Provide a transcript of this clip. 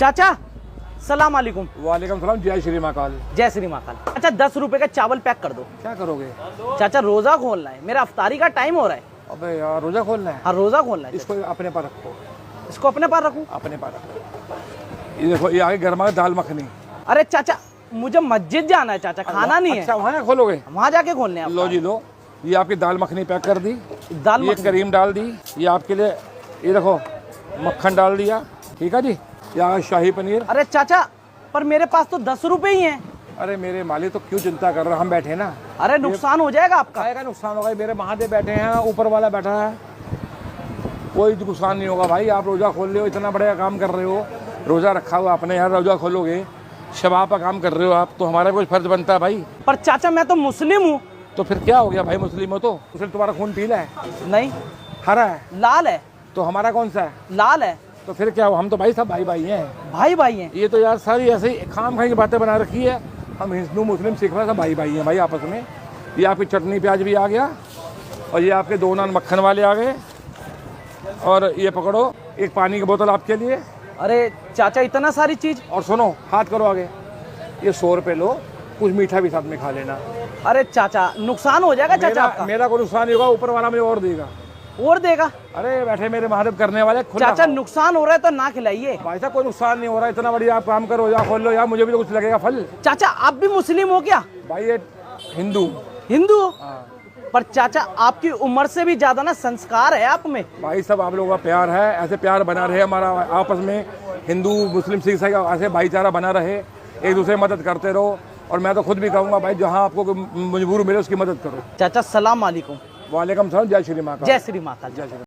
चाचा सलाम वालेकुम। वालेकुम सलाम। जय श्री महाकाल। जय श्री महाकाल। अच्छा 10 रुपए का चावल पैक कर दो। क्या करोगे? चाचा रोजा खोलना है, मेरा अफ्तारी का टाइम हो रहा है। अबे यार रोजा खोलना है? हाँ रोजा खोलना है। इसको अपने पर रखो। इसको अपने पास रखूं? अपने पर रखो। ये देखो ये आगे गर्मा दाल मखनी। अरे चाचा मुझे मस्जिद जाना है चाचा, खाना नहीं है। अच्छा वहाँ खोलोगे? वहाँ जाके खोलने हैं। लो जी लो, ये आपकी दाल मखनी पैक कर दी, दाल ये करीम डाल दी, ये आपके लिए ये देखो मक्खन डाल दिया, ठीक है जी। यहाँ शाही पनीर। अरे चाचा पर मेरे पास तो 10 रुपए ही हैं। अरे मेरे मालिक तो क्यों चिंता कर रहे हो, हम बैठे ना। अरे नुकसान हो जाएगा आपका। काहे का नुकसान होगा? मेरे महादेव बैठे हैं, ऊपर वाला बैठा है, कोई नुकसान नहीं होगा भाई। आप रोजा खोल रहे हो, इतना बड़ा काम कर रहे हो, रोजा रखा हुआ आपने यार, रोजा खोलोगे शबाब का काम कर रहे हो आप, तो हमारा कुछ फर्ज बनता है भाई। पर चाचा मैं तो मुस्लिम हूँ। तो फिर क्या हो गया भाई, मुस्लिम हो तो उसने तुम्हारा खून पीला है? नहीं हरा है। लाल है। तो हमारा कौन सा है? लाल है। तो फिर क्या हो, हम तो भाई सब भाई भाई हैं। भाई भाई हैं। ये तो यार सारी ऐसे ही खाम खाई की बातें बना रखी है। हम हिंदू मुस्लिम सिख सब भाई भाई हैं भाई आपस में। ये आपकी चटनी प्याज भी आ गया, और ये आपके 2 नान मक्खन वाले आ गए, और ये पकड़ो एक पानी की बोतल आपके लिए। अरे चाचा इतना सारी चीज। और सुनो हाथ करो आगे, ये 100 रुपये लो, कुछ मीठा भी साथ में खा लेना। अरे चाचा नुकसान हो जाएगा चाचा आपका। मेरा कोई नुकसान नहीं होगा, ऊपर वाला मुझे और देगा। और देगा? अरे बैठे मेरे महादेव करने वाले। चाचा नुकसान हो रहा है तो ना खिलाइए। भाई साहब कोई नुकसान नहीं हो रहा, इतना बढ़िया आप काम करो, या खोल लो यार, मुझे भी तो कुछ लगेगा फल। चाचा आप भी मुस्लिम हो क्या? भाई ये हिंदू। हिंदू हो? हाँ। पर चाचा आपकी उम्र से भी ज्यादा ना संस्कार है आप में। भाई सब आप लोगों का प्यार है, ऐसे प्यार बना रहे हमारा आपस में, हिंदू मुस्लिम सिख ईसाई ऐसे भाईचारा बना रहे, एक दूसरे की मदद करते रहो। और मैं तो खुद भी कहूँगा भाई, जहाँ आपको मजबूर मिले उसकी मदद करो। चाचा सलाम वालेकुम। वालेकुम सलाम। जय श्री महाकाल। जय श्री महाकाल। जय श्री